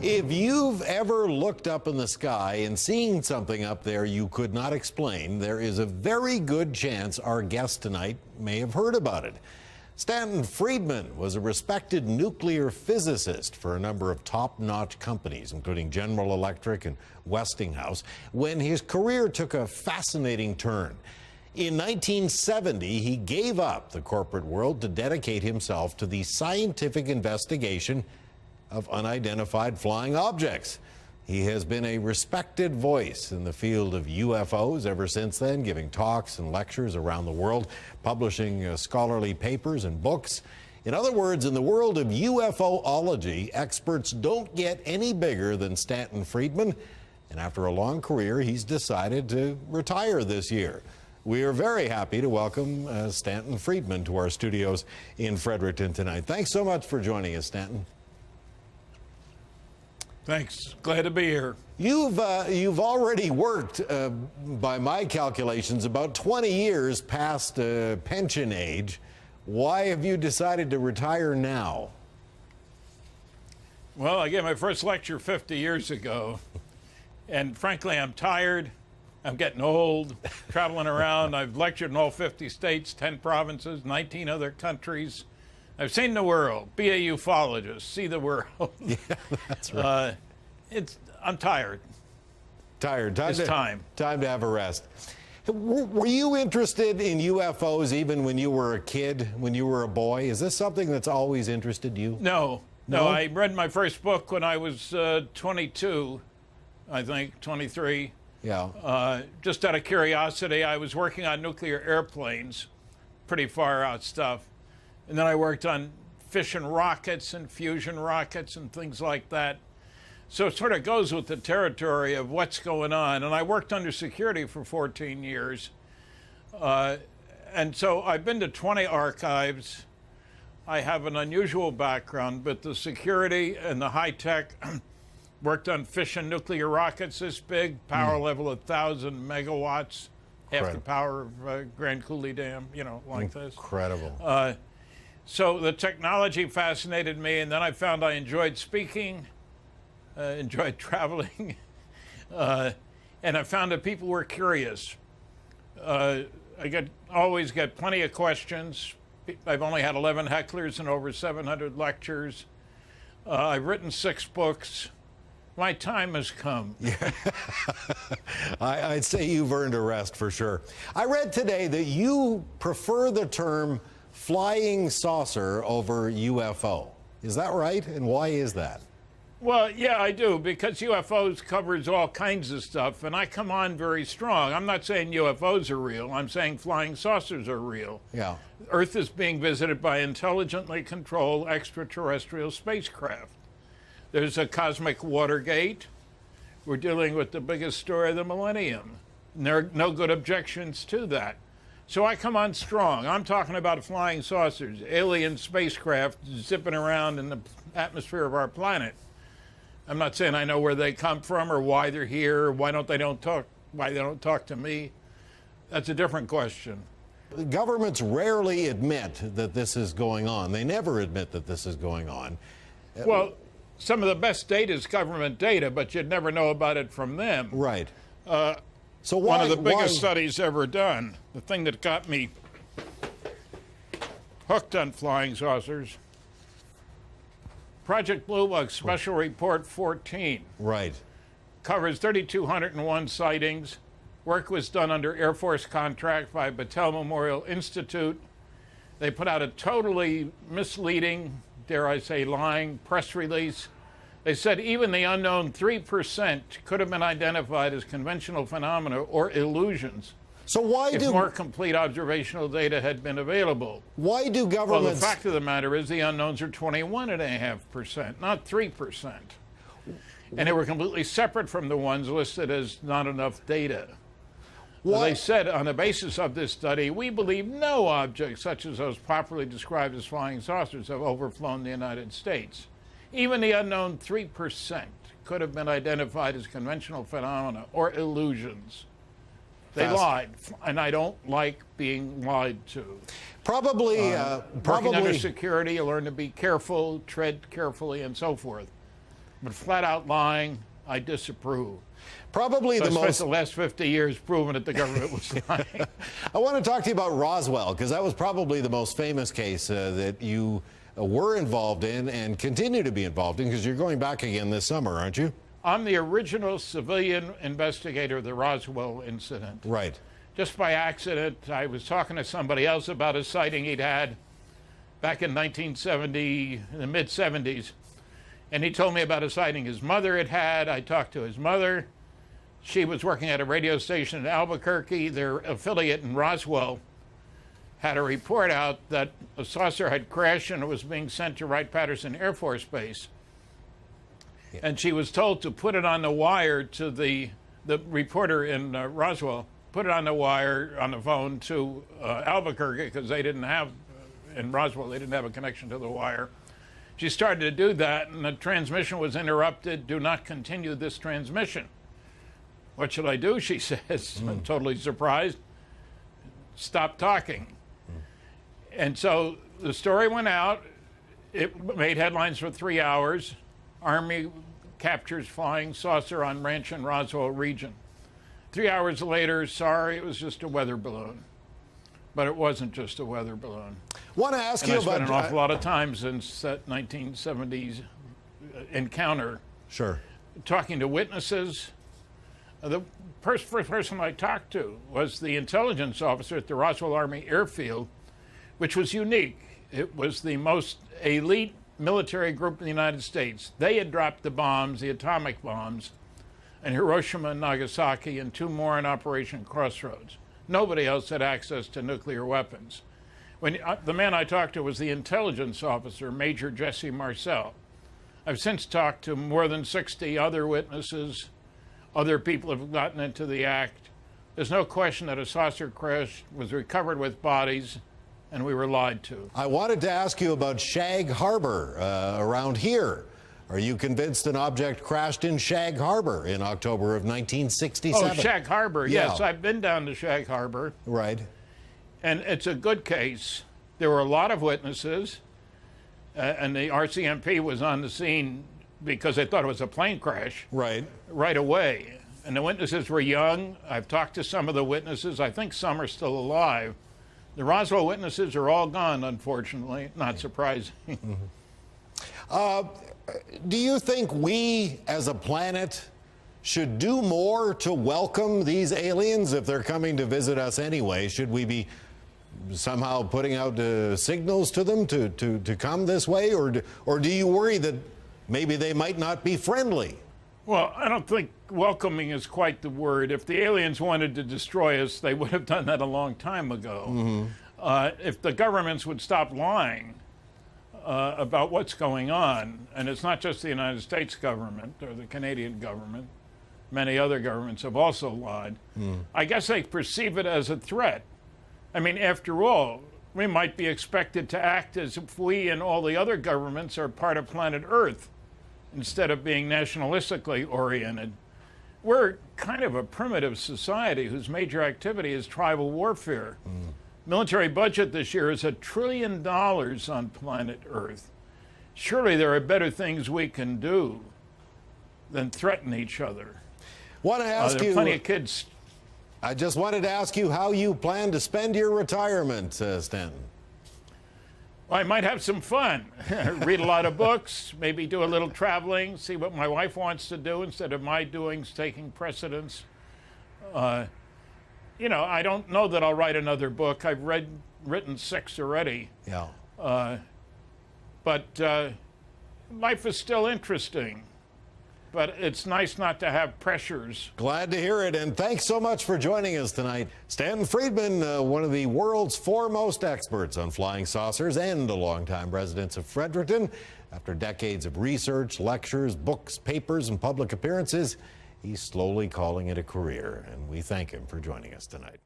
If you've ever looked up in the sky and seen something up there you could not explain, there is a very good chance our guest tonight may have heard about it. Stanton Friedman was a respected nuclear physicist for a number of top-notch companies, including General Electric and Westinghouse, when his career took a fascinating turn. In 1970, he gave up the corporate world to dedicate himself to the scientific investigation of unidentified flying objects. He has been a respected voice in the field of UFOs ever since then, giving talks and lectures around the world, publishing scholarly papers and books. In other words, in the world of UFOlogy, experts don't get any bigger than Stanton Friedman, and after a long career, he's decided to retire this year. We are very happy to welcome Stanton Friedman to our studios in Fredericton tonight. Thanks so much for joining us, Stanton. Thanks. Glad to be here. You've already worked, by my calculations, about 20 years past pension age. Why have you decided to retire now? Well, I gave my first lecture 50 years ago, and frankly, I'm tired. I'm getting old, traveling around. I've lectured in all 50 states, 10 provinces, 19 other countries. I've seen the world. Be a ufologist. See the world. Yeah, that's right. I'm tired. Tired. It's time. Time to have a rest. Were you interested in UFOs even when you were a kid, when you were a boy? Is this something that's always interested you? No. I read my first book when I was 22, I think, 23. Yeah. Just out of curiosity, I was working on nuclear airplanes, pretty far out stuff. And then I worked on fission rockets and fusion rockets and things like that. So it sort of goes with the territory of what's going on. And I worked under security for 14 years. And so I've been to 20 archives. I have an unusual background, but the security and the high tech, worked on fission nuclear rockets this big, power level 1,000 megawatts, half the power of Grand Coulee Dam, like this. Incredible. So the technology fascinated me, and then I found I enjoyed speaking, enjoyed traveling, and I found that people were curious. I always get plenty of questions. I've only had 11 hecklers and over 700 lectures. I've written 6 books. My time has come. Yeah. I'd say you've earned a rest for sure. I read today that you prefer the term flying saucer over UFO. Is that right? And why is that? Well, yeah, I do, because UFOs covers all kinds of stuff, and I come on very strong. I'm not saying UFOs are real. I'm saying flying saucers are real. Yeah. Earth is being visited by intelligently controlled extraterrestrial spacecraft. There's a cosmic Watergate. We're dealing with the biggest story of the millennium. And there are no good objections to that. So I come on strong. I'm talking about flying saucers, alien spacecraft zipping around in the atmosphere of our planet. I'm not saying I know where they come from or why they're here, or why they don't talk to me. That's a different question. Governments rarely admit that this is going on. They never admit that this is going on. Well, some of the best data is government data, but you'd never know about it from them. Right. So one of the biggest studies ever done, the thing that got me hooked on flying saucers, Project Blue Book Special Report 14. Right. Covers 3,201 sightings. Work was done under Air Force contract by Battelle Memorial Institute. They put out a totally misleading, dare I say, lying press release. They said even the unknown 3% could have been identified as conventional phenomena or illusions. So why if more complete observational data had been available. Why do governments... Well, the fact of the matter is the unknowns are 21.5%, not 3%. And they were completely separate from the ones listed as not enough data. Well, they said, on the basis of this study, we believe no objects such as those properly described as flying saucers have overflown the United States. Even the unknown 3% could have been identified as conventional phenomena or illusions. They lied, and I don't like being lied to. Probably working under security, you learn to be careful, tread carefully, and so forth. but flat out lying, I disapprove. Probably So the I spent most. the last 50 years proving that the government was lying. I want to talk to you about Roswell, because that was probably the most famous case that you were involved in and continue to be involved in, because you're going back again this summer, aren't you? I'm the original civilian investigator of the Roswell incident. Right. Just by accident, I was talking to somebody else about a sighting he'd had back in 1970, in the mid-70s, and he told me about a sighting his mother had had. I talked to his mother. She was working at a radio station in Albuquerque. Their affiliate in Roswell had a report out that a saucer had crashed and it was being sent to Wright-Patterson Air Force Base. Yeah. And she was told to put it on the wire to the reporter in Roswell, put it on the wire on the phone to Albuquerque, because they didn't have, in Roswell, they didn't have a connection to the wire. She started to do that, and the transmission was interrupted. Do not continue this transmission. What should I do? She says, I'm totally surprised. Stop talking. And so the story went out. It made headlines for 3 hours. Army captures flying saucer on ranch in Roswell region. 3 hours later, sorry, it was just a weather balloon. But it wasn't just a weather balloon. Want to ask and you I spent about an awful lot of time since that 1970s encounter. Sure. Talking to witnesses. The first person I talked to was the intelligence officer at the Roswell Army Airfield, which was unique. It was the most elite military group in the United States. They had dropped the bombs, the atomic bombs, in Hiroshima and Nagasaki, and 2 more in Operation Crossroads. Nobody else had access to nuclear weapons. The man I talked to was the intelligence officer, Major Jesse Marcel. I've since talked to more than 60 other witnesses. Other people have gotten into the act. There's no question that a saucer crash was recovered with bodies, and we were lied to. I wanted to ask you about Shag Harbor around here. Are you convinced an object crashed in Shag Harbor in October of 1967? Oh, Shag Harbor, yeah. Yes. I've been down to Shag Harbor. Right. And it's a good case. There were a lot of witnesses, and the RCMP was on the scene because they thought it was a plane crash. Right. Right away. And the witnesses were young. I've talked to some of the witnesses. I think some are still alive. The Roswell witnesses are all gone, unfortunately. Not surprising. Do you think we, as a planet, should do more to welcome these aliens if they're coming to visit us anyway? Should we be somehow putting out signals to them to come this way? Or do you worry that maybe they might not be friendly? Well, I don't think welcoming is quite the word. If the aliens wanted to destroy us, they would have done that a long time ago. If the governments would stop lying about what's going on, and it's not just the United States government or the Canadian government, many other governments have also lied. I guess they perceive it as a threat. I mean, after all, we might be expected to act as if we and all the other governments are part of planet Earth instead of being nationalistically oriented. We're kind of a primitive society whose major activity is tribal warfare. Military budget this year is $1 trillion on planet Earth. Surely there are better things we can do than threaten each other. Want to ask there are you, plenty of kids. I just wanted to ask you how you plan to spend your retirement, Stanton. Well, I might have some fun. Read a lot of books, maybe do a little traveling, see what my wife wants to do instead of my doings taking precedence. You know, I don't know that I'll write another book. I've written 6 already. Yeah. But life is still interesting. But it's nice not to have pressures. Glad to hear it, and thanks so much for joining us tonight. Stanton Friedman, one of the world's foremost experts on flying saucers and a longtime resident of Fredericton. After decades of research, lectures, books, papers, and public appearances, he's slowly calling it a career, and we thank him for joining us tonight.